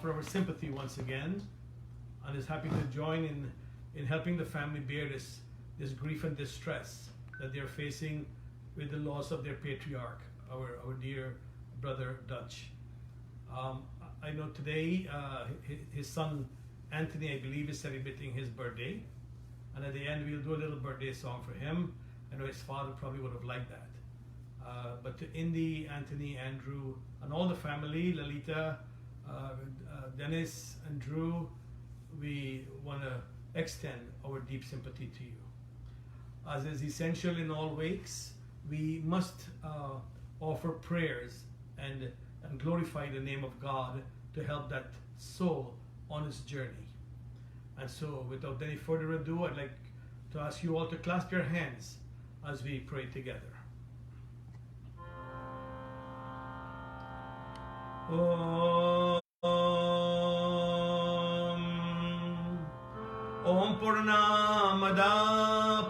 offer our sympathy once again, and is happy to join in helping the family bear this grief and distress that they're facing with the loss of their patriarch, our dear brother Dutch. I know today his son Anthony, I believe, is celebrating his birthday, and at the end we'll do a little birthday song for him. I know his father probably would have liked that. But to Indy, Anthony, Andrew, and all the family, Lalita, Dennis, and Drew, we want to extend our deep sympathy to you. As is essential in all wakes, we must offer prayers and glorify the name of God to help that soul on its journey. And so, without any further ado, I'd like to ask you all to clasp your hands as we pray together. Om Purnamada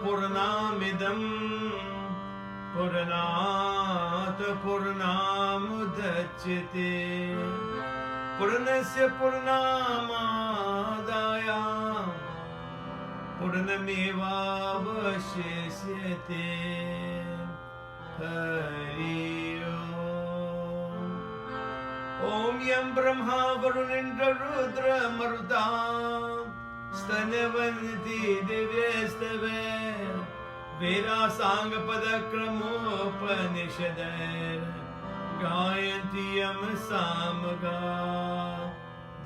Purnamidam Purnat Purnamudachyate Purnasya Purnamadaya Purnameva Vashishyate Hari Om Yam Brahma Varunindra Rudra Maruta Stanavanti Divyastave Veda Sangha Padakramopanishadar Gayanti Yam Samaga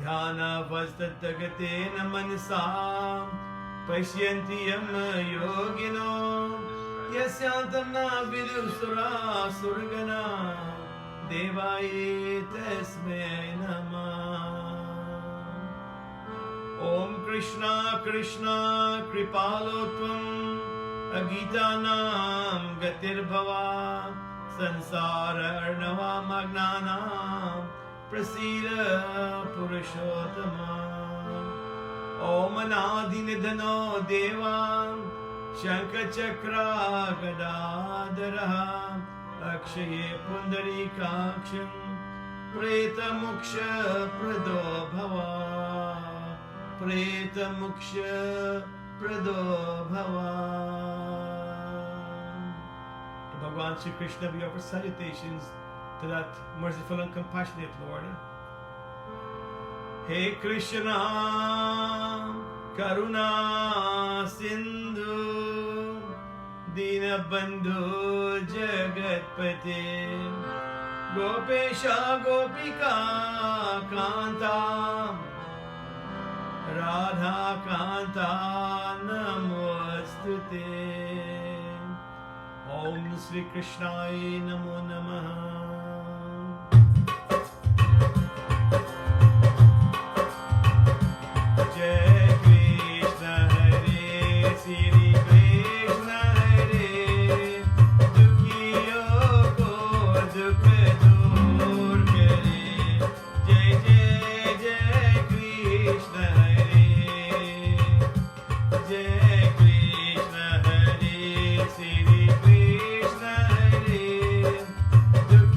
Dhyana Vastatagate Namanasa Pashyanti Yam Yogino Yasyantana Vidusura Surgana Devaye Tasmai Namah Om Krishna Krishna Kripalotvam Agitanam Gatirbhava Sansara Arnava Magnanam Prasida Purushottama Om Anadinidhano Deva Shankachakra Gadadara Akshaye Pundarikaksham Preta Muksha Prado Bhava Preta Muksha Prado Bhava. To Bhagavan Sri Krishna we offer salutations to that merciful and compassionate Lord. Hey Krishna Karuna Sindhu Dinabandhu Jagatpate Gopesha Gopika Kanta Radha Kanta Namostute Om Sri Krishnai Namo Namaha. Jai Krishna Hare Sri Krishna Hare Dukhiyo ko dukh dur kare Jai Jai Jai Krishna Hare Jai Krishna Hare Sri Krishna Hare Dukhiyo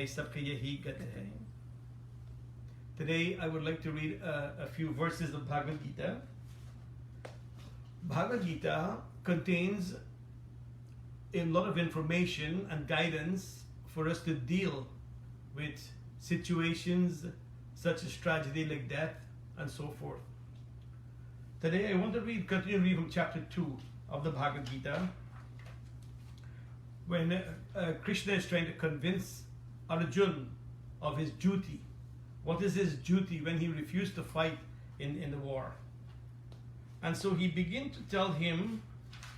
है सबके यही गत है. Today I would like to read a few verses of Bhagavad Gita. Bhagavad Gita contains a lot of information and guidance for us to deal with situations such as tragedy like death and so forth. Today I want to continue to read from chapter 2 of the Bhagavad Gita, when Krishna is trying to convince Arjuna of his duty. What is his duty when he refused to fight in the war? And so he begins to tell him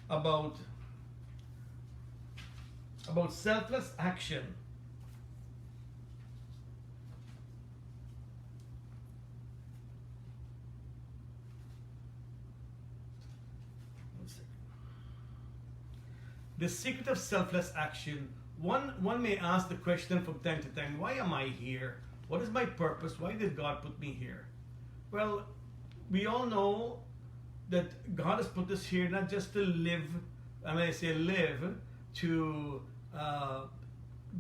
about selfless action. One second. The secret of selfless action. One may ask the question from time to time, why am I here? What is my purpose? Why did God put me here? Well, we all know that God has put us here not just to live, and when I say live, to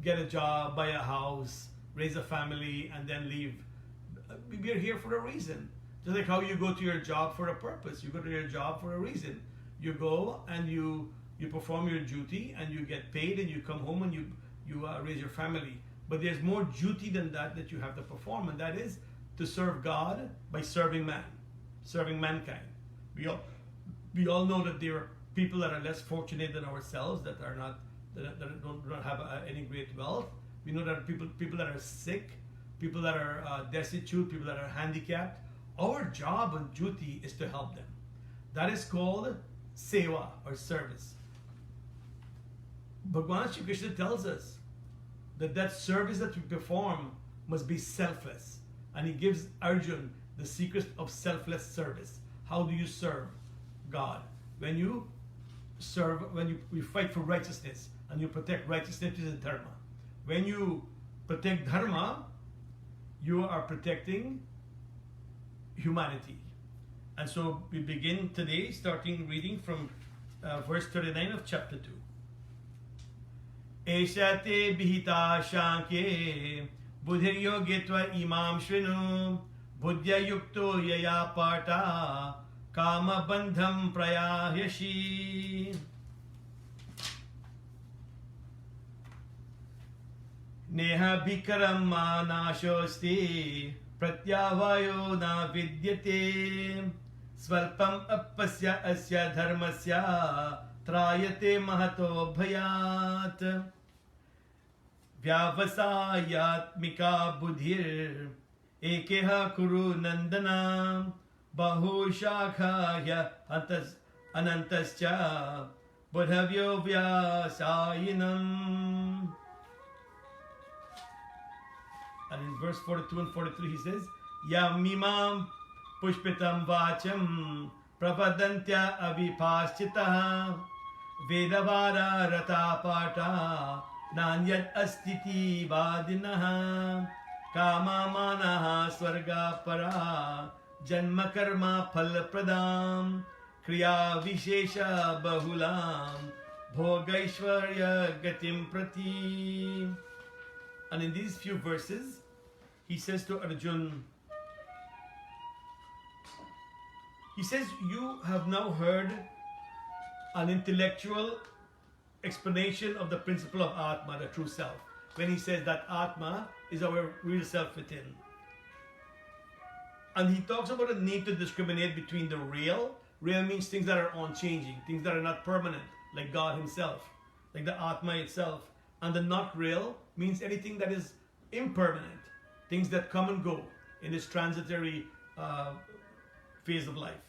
get a job, buy a house, raise a family, and then leave. We are here for a reason. Just like how you go to your job for a purpose. You go to your job for a reason. You go and you perform your duty and you get paid and you come home and you raise your family. But there's more duty than that you have to perform, and that is to serve God by serving man, serving mankind. We all know that there are people that are less fortunate than ourselves, that don't have any great wealth. We know that people that are sick, people that are destitute, people that are handicapped. Our job and duty is to help them. That is called seva, or service. Bhagavan Shri Krishna tells us that service that we perform must be selfless. And he gives Arjuna the secret of selfless service. How do you serve God? When you fight for righteousness and you protect righteousness, is dharma. When you protect dharma, you are protecting humanity. And so we begin today, starting reading from verse 39 of chapter 2. Esha te bihita shankye buddhiryoge tva imam shrinu buddhya yukto yaya parta kama bandham prayahyashi. Neha bikaram manashosti pratyavayo na vidyate svalpam appasya asya dharmasya trayate mahato bhayat vyavasayatmika buddhir ekeha kuru nandana bahushakaya anantascha buddhavyo vyasayinam. And in verse 42 and 43 he says, Yamimam pushpitam vacham prapadantya avipaschitaha vedavara rata pata nanyat astiti vadinaha kama manaha swarga para janma karma phal pradam kriya vishesha bahulam bhogaishwarya gatim prati. And in these few verses he says to Arjuna, he says, you have now heard an intellectual explanation of the principle of Atma, the true self. When he says that Atma is our real self within. And he talks about the need to discriminate between the real. Real means things that are unchanging, things that are not permanent, like God himself, like the Atma itself. And the not real means anything that is impermanent, things that come and go in this transitory phase of life.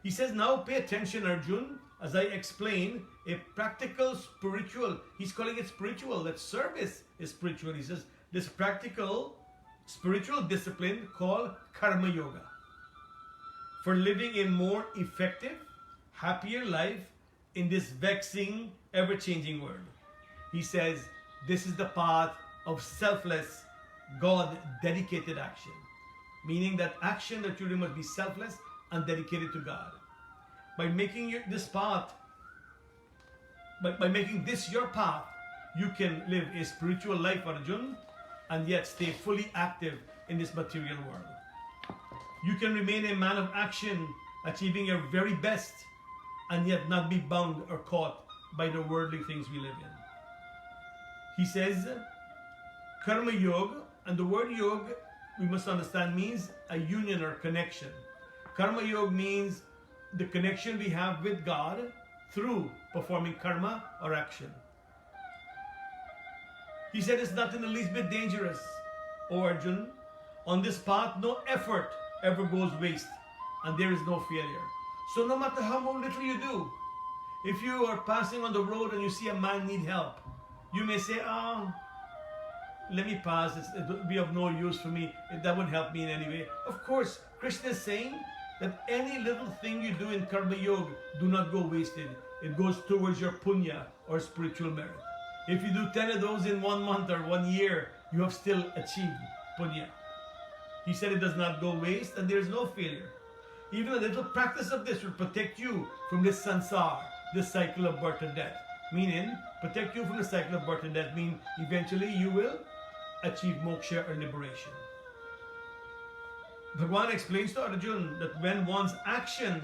He says, now pay attention, Arjuna, as I explain a practical spiritual, he's calling it spiritual, that service is spiritual. He says, this practical spiritual discipline called karma yoga, for living a more effective, happier life in this vexing, ever-changing world. He says, this is the path of selfless, God-dedicated action. Meaning that action that you do must be selfless and dedicated to God. By making this path, by making this your path, you can live a spiritual life, Arjun, and yet stay fully active in this material world. You can remain a man of action, achieving your very best, and yet not be bound or caught by the worldly things we live in. He says, Karma Yoga, and the word yoga, we must understand, means a union or connection. Karma Yoga means the connection we have with God through performing karma or action. He said it's not in the least bit dangerous, O Arjun. On this path, no effort ever goes waste, and there is no failure. So no matter how little you do, if you are passing on the road and you see a man need help, you may say, let me pass, it will be of no use for me, that won't help me in any way. Of course, Krishna is saying that any little thing you do in Karma Yoga, do not go wasted. It goes towards your punya or spiritual merit. If you do 10 of those in 1 month or 1 year, you have still achieved punya. He said it does not go waste and there is no failure. Even a little practice of this will protect you from this sansar, this cycle of birth and death. Meaning, protect you from the cycle of birth and death, mean eventually you will achieve moksha or liberation. Bhagavan explains to Arjuna that when one's actions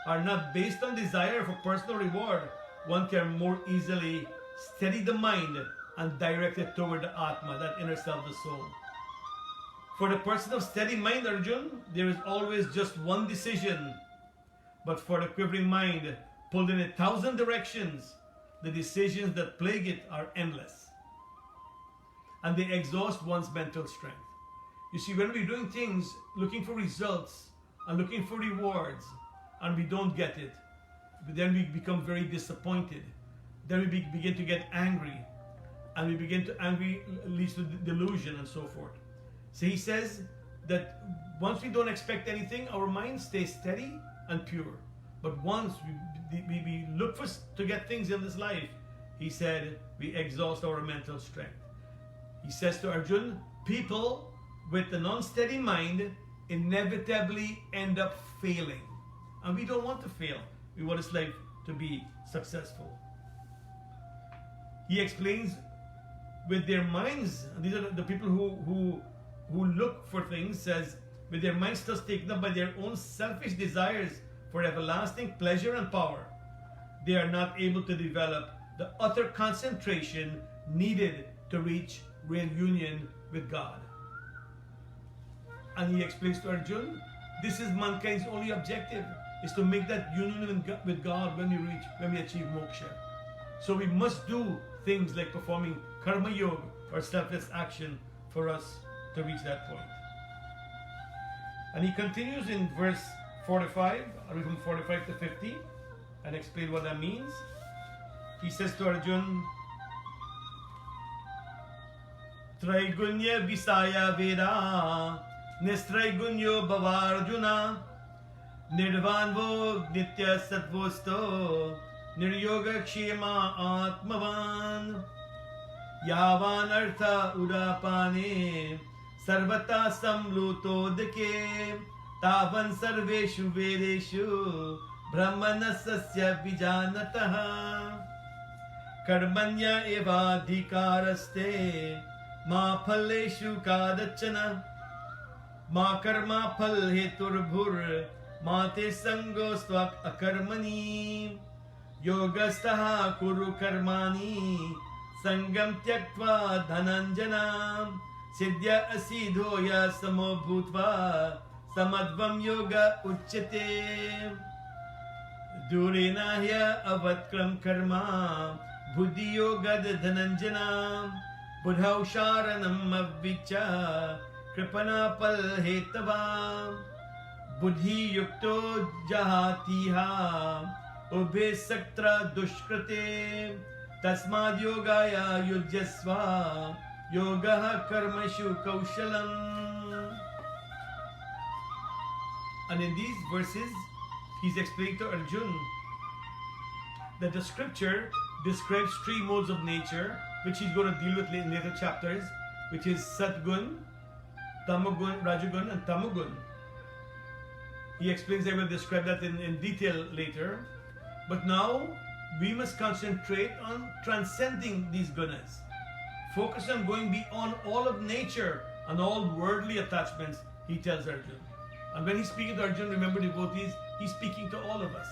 are not based on desire for personal reward, one can more easily steady the mind and direct it toward the Atma, that inner self, the soul. For the person of steady mind, Arjuna, there is always just one decision. But for the quivering mind, pulled in 1,000 directions, the decisions that plague it are endless. And they exhaust one's mental strength. You see, when we're doing things, looking for results and looking for rewards, and we don't get it, then we become very disappointed. Then we begin to get angry, and we begin to angry leads to delusion and so forth. So he says that once we don't expect anything, our mind stays steady and pure. But once we look to get things in this life, he said, we exhaust our mental strength. He says to Arjuna, people with an unsteady mind inevitably end up failing. And we don't want to fail. We want this life to be successful. He explains, with their minds, these are the people who look for things, says, with their minds thus taken up by their own selfish desires for everlasting pleasure and power, they are not able to develop the utter concentration needed to reach real union with God. And he explains to Arjuna, this is mankind's only objective, is to make that union with God when we achieve moksha. So we must do things like performing karma yoga or selfless action for us to reach that point. And he continues in verse 45, or from 45 to 50, and explain what that means. He says to Arjuna, Traigunya Visaya Veda Nistraigunya Bhavarjuna Nirvanvo Nitya Sattvosto Niryoga Kshema Atmavan Yavan Artha Udapane Sarvata Samluto Dike Tavan Sarveshu Vedeshu Brahmanasasya Vijanataha Karmanya Evadhikaraste Ma Phaleshu Kadachana Ma Karma Phal Heturbhur Ma Te Sangostvak Akarmani Yogastaha Kuru Karmani Sangam Tyaktva Dhananjana Siddhya Asidhoya Samo Bhutva Samadvam Yoga Uchyate Durena Hya Avatkram Karma Buddhi Yoga Dhananjana Buddhau Sharanam Avvicha Kripana Pal Hetava Buddhi Yukto Jahatiha Ubhe Saktra Dushkrate Tasmad Yogaya Yujyasva Yogaha Karmashu Kaushalam. And in these verses, he's explaining to Arjuna that the scripture describes 3 modes of nature, which he's going to deal with in later chapters, which is Satgun, Tamagun, Rajagun, and Tamagun. He explains, I will describe that in detail later. But now, we must concentrate on transcending these gunas. Focus on going beyond all of nature and all worldly attachments, he tells Arjuna. And when he's speaking to Arjuna, remember devotees, he's speaking to all of us.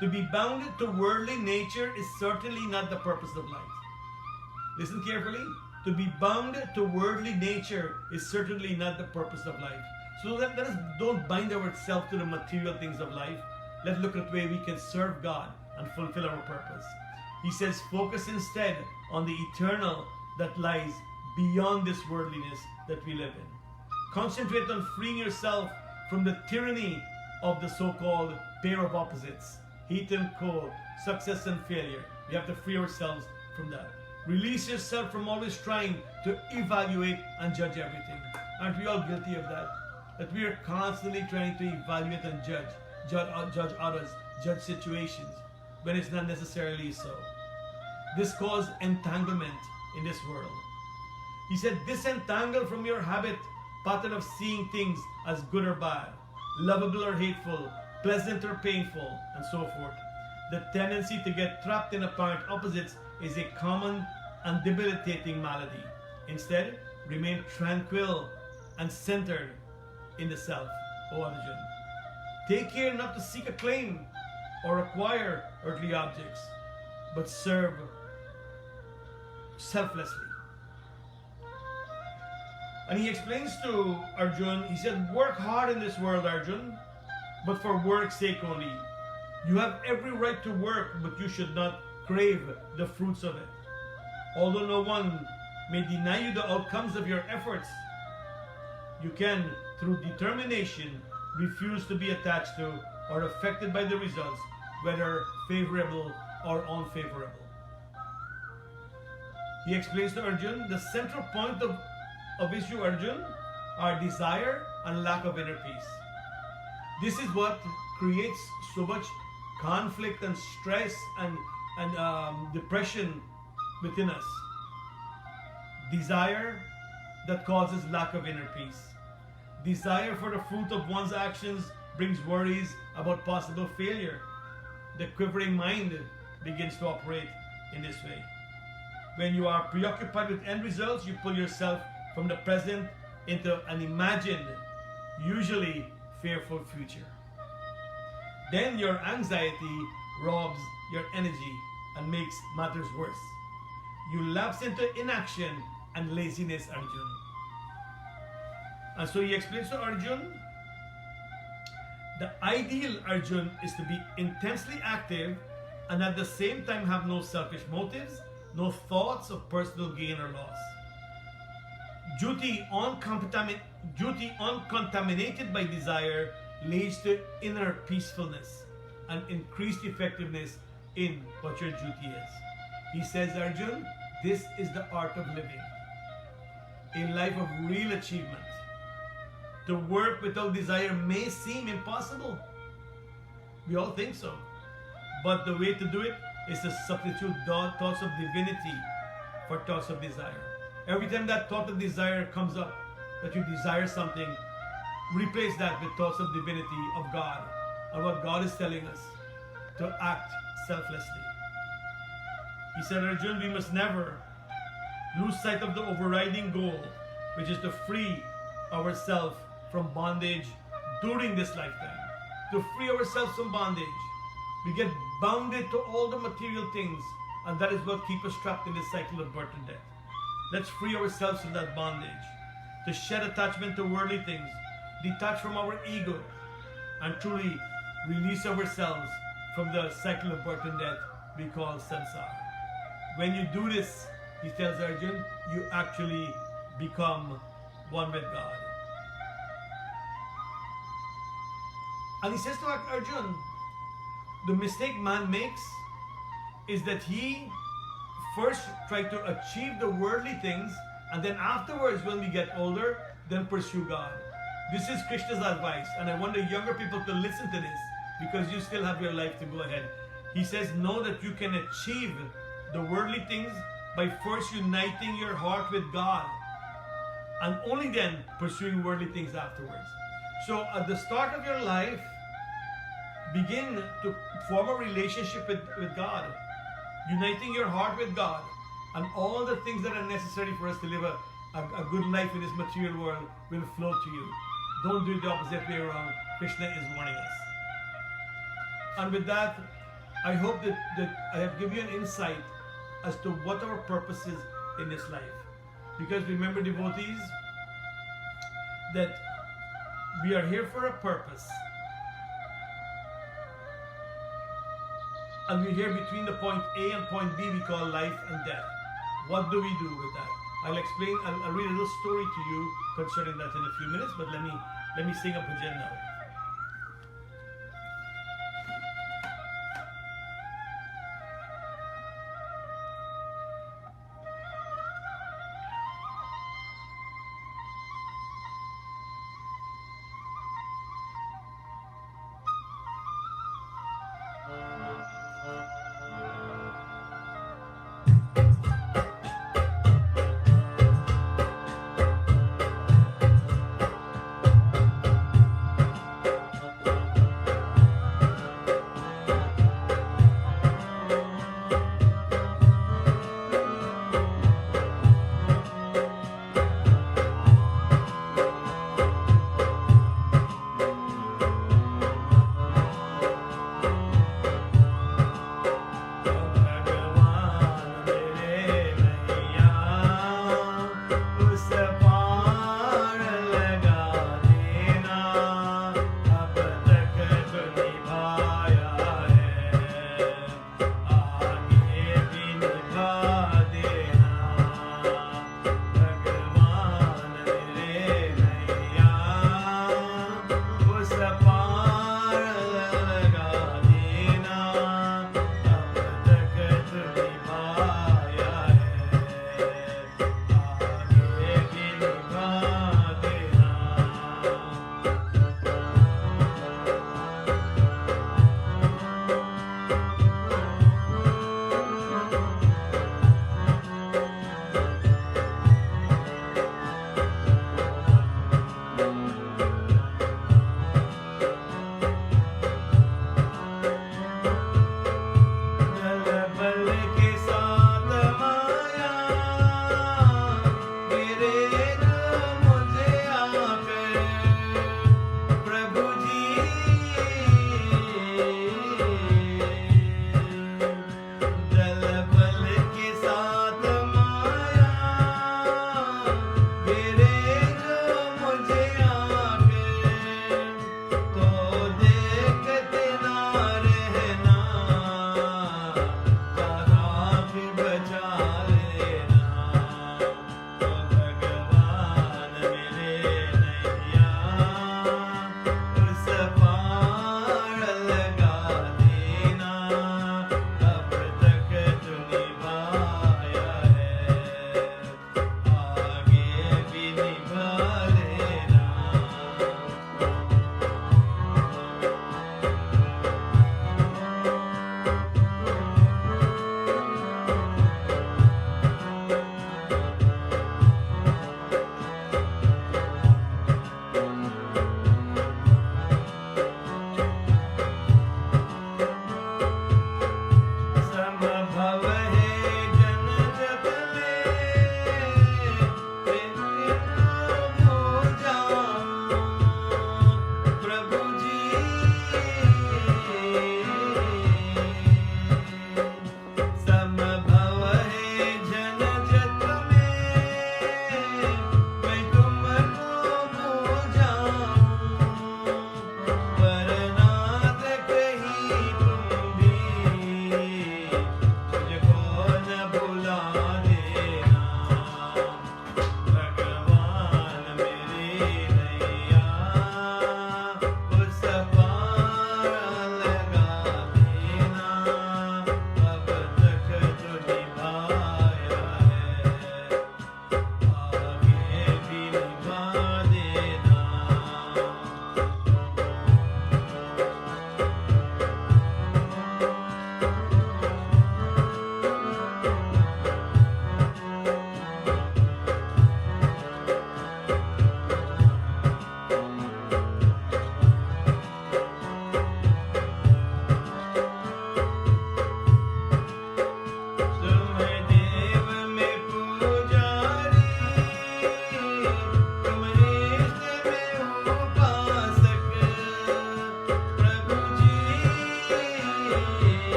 To be bounded to worldly nature is certainly not the purpose of life. Listen carefully. To be bound to worldly nature is certainly not the purpose of life. So let us don't bind ourselves to the material things of life. Let's look at the way we can serve God and fulfill our purpose. He says, focus instead on the eternal that lies beyond this worldliness that we live in. Concentrate on freeing yourself from the tyranny of the so-called pair of opposites, heat and cold, success and failure. We have to free ourselves from that. Release yourself from always trying to evaluate and judge everything. Aren't we all guilty of that? That we are constantly trying to evaluate and judge others, judge situations, when it's not necessarily so. This causes entanglement in this world. He said, disentangle from your habit pattern of seeing things as good or bad, lovable or hateful, pleasant or painful, and so forth. The tendency to get trapped in apparent opposites is a common and debilitating malady. Instead, remain tranquil and centered in the self, O Arjuna. Take care not to seek acclaim or acquire earthly objects, but serve selflessly. And he explains to Arjuna, he said, work hard in this world, Arjuna, but for work's sake only. You have every right to work, but you should not crave the fruits of it. Although no one may deny you the outcomes of your efforts, you can, through determination, refuse to be attached to or affected by the results, whether favorable or unfavorable. He explains to Arjuna, the central point of issue, Arjuna, are desire and lack of inner peace. This is what creates so much conflict and stress and depression within us. Desire that causes lack of inner peace. Desire for the fruit of one's actions brings worries about possible failure. The quivering mind begins to operate in this way. When you are preoccupied with end results, you pull yourself from the present into an imagined, usually fearful future. Then your anxiety robs your energy and makes matters worse. You lapse into inaction and laziness, Arjuna. And so he explains to Arjuna, the ideal, Arjuna, is to be intensely active and at the same time have no selfish motives, no thoughts of personal gain or loss. Duty uncontaminated by desire leads to inner peacefulness and increased effectiveness in what your duty is. He says, Arjuna, this is the art of living. A life of real achievement. To work without desire may seem impossible. We all think so. But the way to do it is to substitute thoughts of divinity for thoughts of desire. Every time that thought of desire comes up, that you desire something, replace that with thoughts of divinity, of God, and what God is telling us, to act selflessly. He said, Arjuna, we must never lose sight of the overriding goal, which is to free ourselves from bondage during this lifetime. To free ourselves from bondage. We get bounded to all the material things, and that is what keeps us trapped in this cycle of birth and death. Let's free ourselves from that bondage. To shed attachment to worldly things, detach from our ego, and truly release ourselves from the cycle of birth and death we call samsara. When you do this, he tells Arjuna, you actually become one with God. And he says to Arjuna, the mistake man makes is that he first tries to achieve the worldly things, and then afterwards, when we get older, then pursue God. This is Krishna's advice, and I want the younger people to listen to this, because you still have your life to go ahead. He says, know that you can achieve the worldly things by first uniting your heart with God, and only then pursuing worldly things afterwards. So at the start of your life, begin to form a relationship with God, uniting your heart with God, and all the things that are necessary for us to live a good life in this material world will flow to you. Don't do it the opposite way around. Krishna is warning us. And with that, I hope that I have given you an insight as to what our purpose is in this life. Because remember, devotees, that we are here for a purpose. And we're here between the point A and point B we call life and death. What do we do with that? I'll explain, I'll read a little story to you concerning that in a few minutes, but let me sing a bhajan now.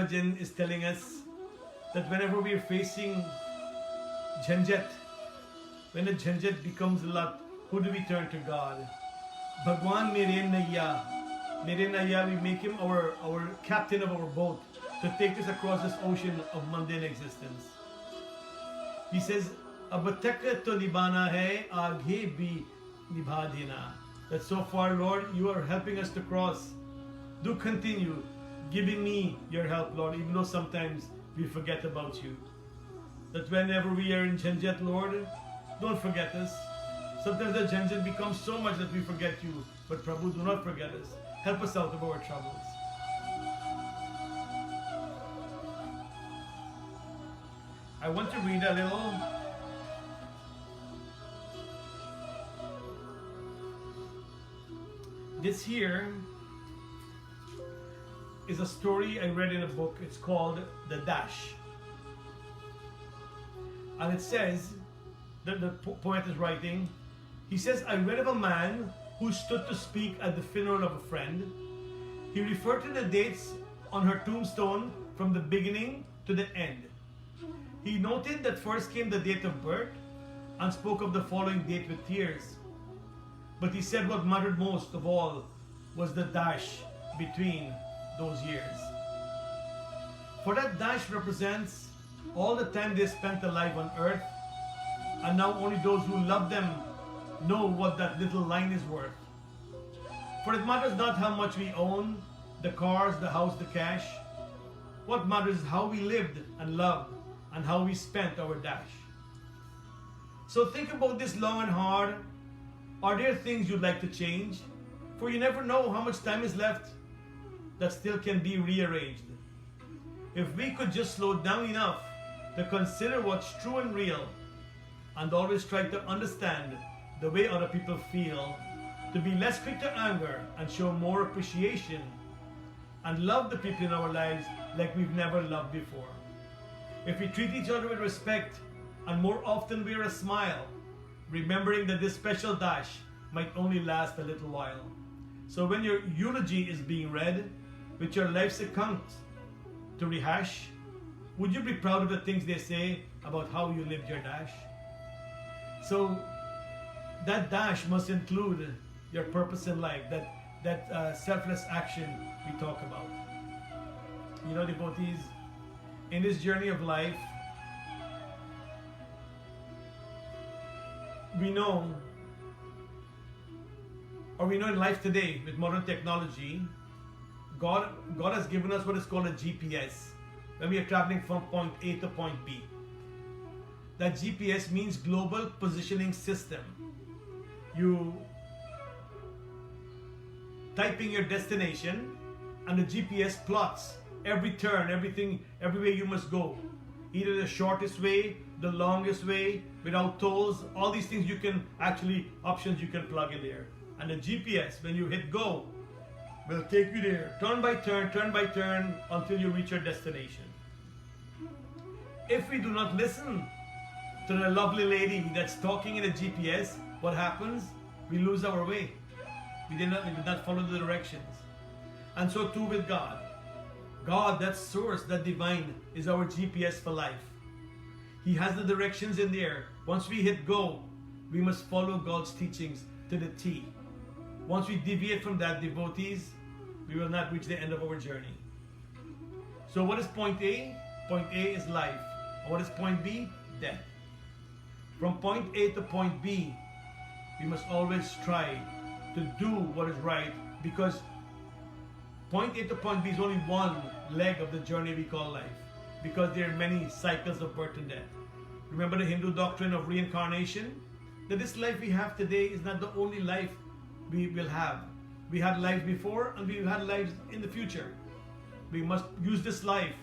bhajan is telling us that whenever we are facing jhanjat, when the jhanjat becomes a lot, who do we turn to? God. Bhagwan mere naiya, we make him our captain of our boat to take us across this ocean of mundane existence. He says, Ab tak to nibana hai, aage bhi nibha dena. That so far, Lord, you are helping us to cross. Do continue giving me your help, Lord, even though sometimes we forget about you. That whenever we are in Jhanjat, Lord, don't forget us. Sometimes the Jhanjat becomes so much that we forget you. But Prabhu, do not forget us. Help us out of our troubles. I want to read a little. This here is a story I read in a book. It's called The Dash. And it says, that the poet is writing, he says, I read of a man who stood to speak at the funeral of a friend. He referred to the dates on her tombstone from the beginning to the end. He noted that first came the date of birth and spoke of the following date with tears. But he said what mattered most of all was the dash between those years. For that dash represents all the time they spent alive on earth, and now only those who love them know what that little line is worth. For it matters not how much we own, the cars, the house, the cash. What matters is how we lived and loved and how we spent our dash. So think about this long and hard. Are there things you'd like to change? For you never know how much time is left that still can be rearranged. If we could just slow down enough to consider what's true and real, and always try to understand the way other people feel, to be less quick to anger and show more appreciation, and love the people in our lives like we've never loved before. If we treat each other with respect and more often wear a smile, remembering that this special dash might only last a little while. So when your eulogy is being read, with your life's account to rehash, would you be proud of the things they say about how you lived your dash? So that dash must include your purpose in life, that selfless action we talk about. You know, devotees, in this journey of life, we know in life today with modern technology, God has given us what is called a GPS when we are traveling from point A to point B. That GPS means Global Positioning System. You type in your destination and the GPS plots every turn, everything, every way you must go. Either the shortest way, the longest way, without tolls, all these things you can actually, options you can plug in there. And the GPS, when you hit go, will take you there, turn by turn, until you reach your destination. If we do not listen to the lovely lady that's talking in the GPS, what happens? We lose our way. We did not follow the directions. And so too with God. God, that source, that divine, is our GPS for life. He has the directions in there. Once we hit go, we must follow God's teachings to the T. Once we deviate from that, devotees, we will not reach the end of our journey. So what is point A? Point A is life. And what is point B? Death. From point A to point B, we must always try to do what is right, because point A to point B is only one leg of the journey we call life, because there are many cycles of birth and death. Remember the Hindu doctrine of reincarnation? That this life we have today is not the only life we will have. We had lives before and we had lives in the future. We must use this life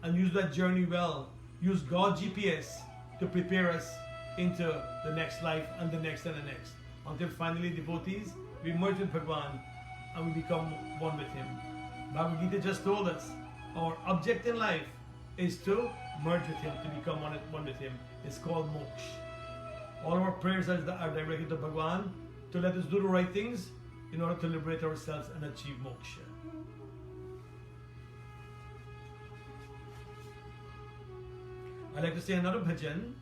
and use that journey well. Use God's GPS to prepare us into the next life and the next and the next. Until finally, devotees, we merge with Bhagwan and we become one with Him. Bhagavad Gita just told us our object in life is to merge with Him, to become one with Him. It's called moksha. All our prayers are directed to Bhagwan to let us do the right things in order to liberate ourselves and achieve moksha. I'd like to say another bhajan.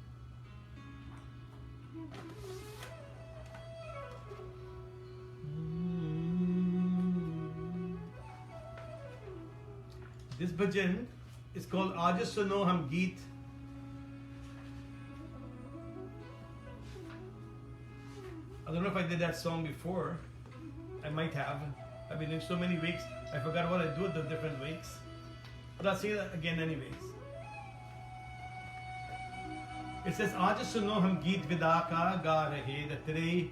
This bhajan is called Aaj Suno Hum Geet. I don't know if I did that song before. I might have. I've been doing so many weeks, I forgot what I do at the different weeks. But I'll sing it again anyways. It says, Aaj Suno Hum Geet Vida Ka Ga Rahe. That today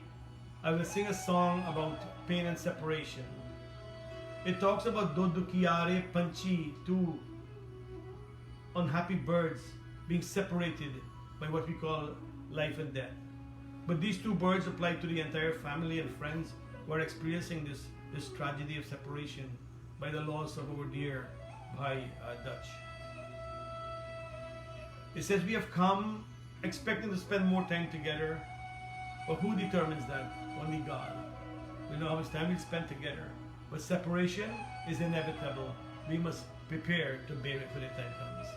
I will sing a song about pain and separation. It talks about do dukhiare panchi, two unhappy birds being separated by what we call life and death. But these two birds apply to the entire family and friends who are experiencing this tragedy of separation by the loss of our dear Bhai Dutch. It says we have come expecting to spend more time together, but who determines that? Only God. We know how much time we spend together, but separation is inevitable. We must prepare to bear it when the time comes.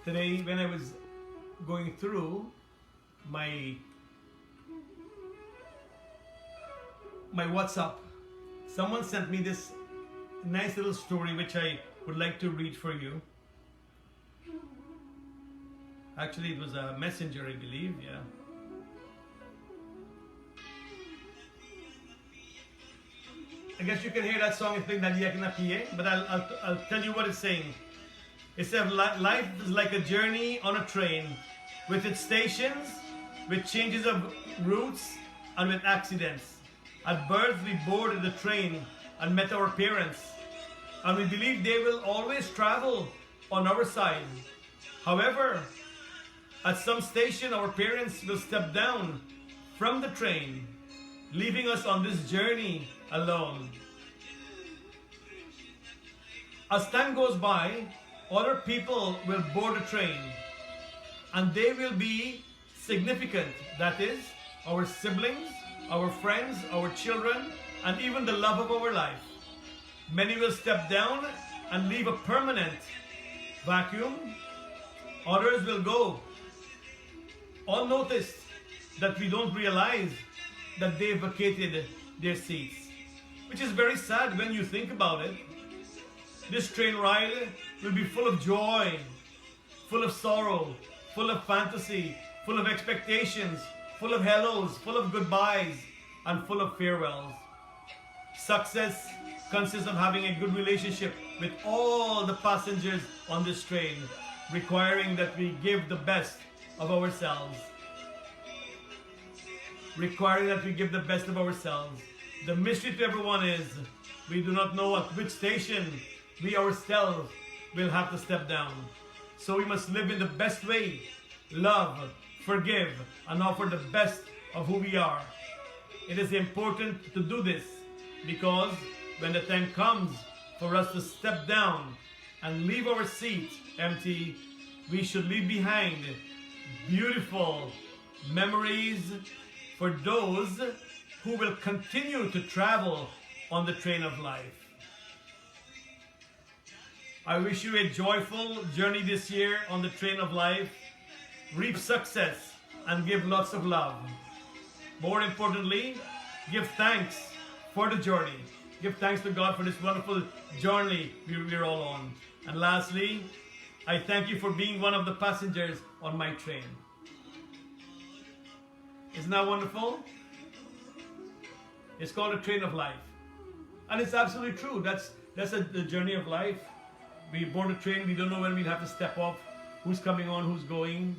Today, when I was going through my WhatsApp, someone sent me this nice little story which I would like to read for you. Actually, it was a messenger, I believe, yeah. I guess you can hear that song, it's playing Nadia Kina Piye, but I'll tell you what it's saying. It says, life is like a journey on a train, with its stations, with changes of routes, and with accidents. At birth, we boarded the train and met our parents, and we believe they will always travel on our side. However, at some station, our parents will step down from the train, leaving us on this journey alone. As time goes by, other people will board the train, and they will be significant. That is, our siblings, our friends, our children, and even the love of our life. Many will step down and leave a permanent vacuum. Others will go unnoticed, that we don't realize that they vacated their seats. Which is very sad when you think about it. This train ride will be full of joy, full of sorrow, full of fantasy, full of expectations, full of hellos, full of goodbyes, and full of farewells. Success consists of having a good relationship with all the passengers on this train, requiring that we give the best of ourselves. The mystery to everyone is, we do not know at which station we ourselves will have to step down. So we must live in the best way, love, forgive, and offer the best of who we are. It is important to do this because when the time comes for us to step down and leave our seat empty, we should leave behind beautiful memories for those who will continue to travel on the train of life. I wish you a joyful journey this year on the train of life. Reap success and give lots of love. More importantly, give thanks for the journey. Give thanks to God for this wonderful journey we're all on. And lastly, I thank you for being one of the passengers on my train. Isn't that wonderful? It's called a train of life. And it's absolutely true. That's the journey of life. We board a train, we don't know when we'll have to step off, who's coming on, who's going.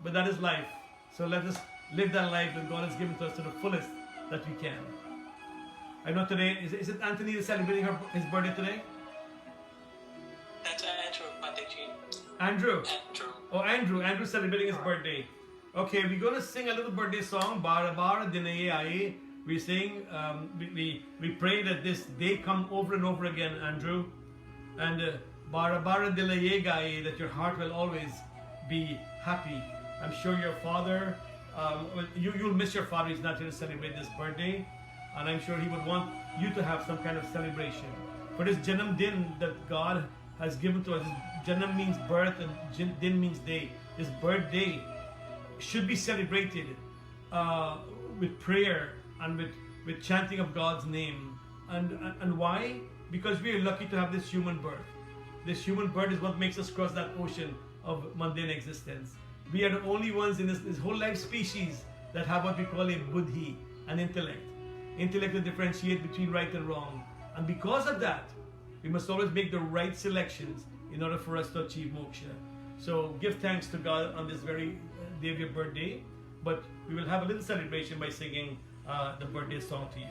But that is life. So let us live that life that God has given to us to the fullest that we can. I know today, is it Anthony is celebrating his birthday today? That's Andrew, Pandit Jeet. Andrew? Andrew. Oh, Andrew. Andrew's celebrating his birthday. Okay, we're going to sing a little birthday song. Bara bara dinaye aaye. We sing, we pray that this day come over and over again, Andrew. And bara bara dinaye aaye, that your heart will always be happy. I'm sure your father, you'll miss your father. He's not here to celebrate this birthday. And I'm sure he would want you to have some kind of celebration. For this Janam Din that God has given to us, Janam means birth and Din means day. This birthday should be celebrated with prayer and with chanting of God's name. And why? Because we are lucky to have this human birth. This human birth is what makes us cross that ocean of mundane existence. We are the only ones in this whole life species that have what we call a buddhi, an intellect. Intellect to differentiate between right and wrong. And because of that, we must always make the right selections in order for us to achieve moksha. So give thanks to God on this very day of your birthday. But we will have a little celebration by singing the birthday song to you.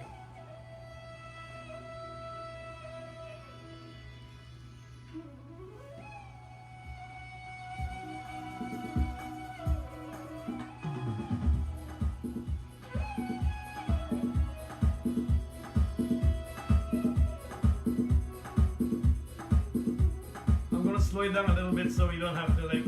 Slow it down a little bit so you don't have to like.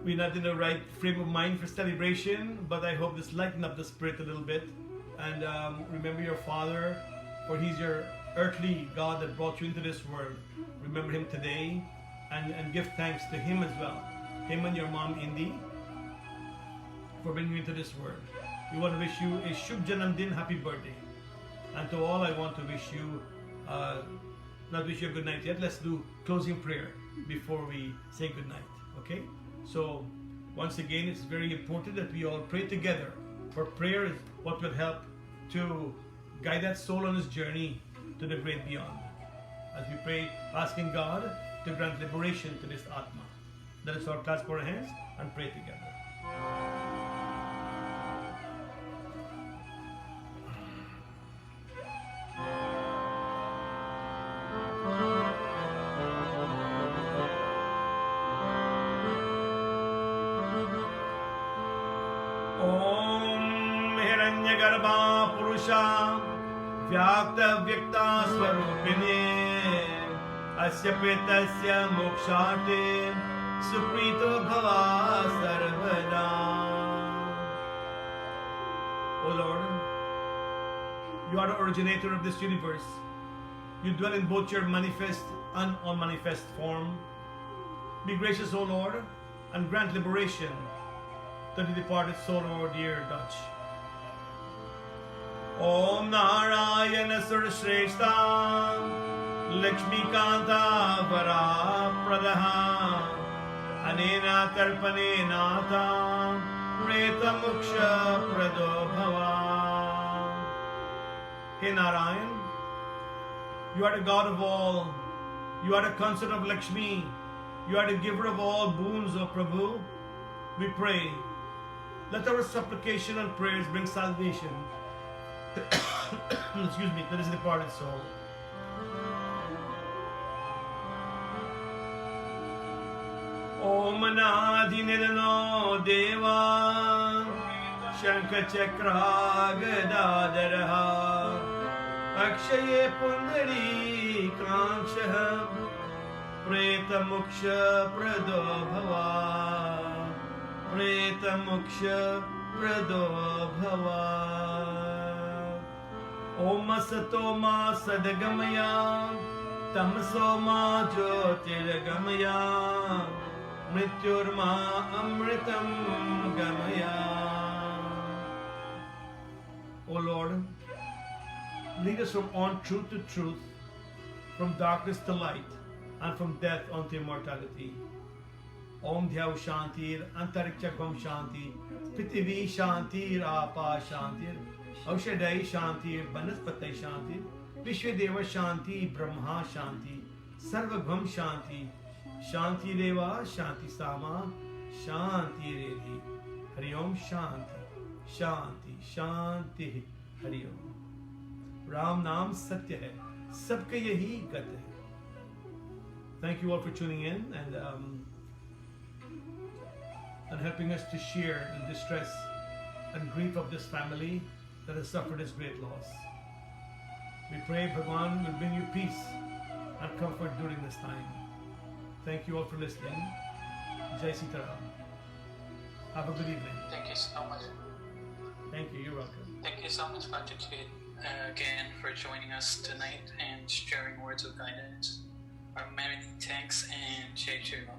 we're not in the right frame of mind for celebration, but I hope this lighten up the spirit a little bit. And remember your father, for he's your earthly God that brought you into this world. Remember him today, and give thanks to him as well. Him and your mom Indy for bringing you into this world. We want to wish you a Shubh Janamdin, happy birthday. And to all, I want to wish you, not wish you a good night yet. Let's do closing prayer before we say good night. Okay? So, once again, it's very important that we all pray together. For prayer is what will help to guide that soul on his journey to the great beyond. As we pray, asking God to grant liberation to this Atma. Let us all clasp our hands and pray together. Garba Purusha Vyakta Vyakta Swarupine Asya Petasya Mokshate Suprito Bhava Sarvada. O Lord, you are the originator of this universe. You dwell in both your manifest and unmanifest form. Be gracious, O Lord, and grant liberation to the departed soul of our dear Dutch. Om Narayana Surashreshta Lakshmi Kanta Vara Pradaha Anena Tarpane Nata Preta Muksha Prado Bhava. Hey Narayan, you are the God of all. You are the consort of Lakshmi. You are the giver of all boons, O Prabhu. We pray, let our supplication and prayers bring salvation excuse me, to this departed soul. Om Anadi Nilano Deva Shankha Chakra Gadadaraha Akshaye Pundari Kankshaha Preta Muksha Prado Bhava Preta Muksha Prado Bhava. Om Satoma Sadagamaya Tamasoma Jyotirgamaya Mrityurma Amritam Gamaya. O Lord, lead us from untruth to truth, from darkness to light, and from death unto immortality. Om Dhyav Shantir, Antariksha Gom Shanti, Prithvi Shantir, Apa Shantir, Aushadai Shantir, Banaspati Shantir, Vishwadeva Shanti, Brahma Shanti, Sarvabham Shanti, Shanti Deva, Shanti Sama, Shanti Redhi, Hari Om Shanti, Shanti, Shanti, Hari Om. Ram Naam Satya hai, sabka yahi gat hai. Thank you all for tuning in and helping us to share the distress and grief of this family that has suffered this great loss. We pray Bhagwan will bring you peace and comfort during this time. Thank you all for listening. Jai Sitaram. Have a good evening. Thank you so much. Thank you. You're welcome. Thank you so much, Pandit Jeet, again for joining us tonight and sharing words of guidance. Our many thanks and Jai Shri Ram.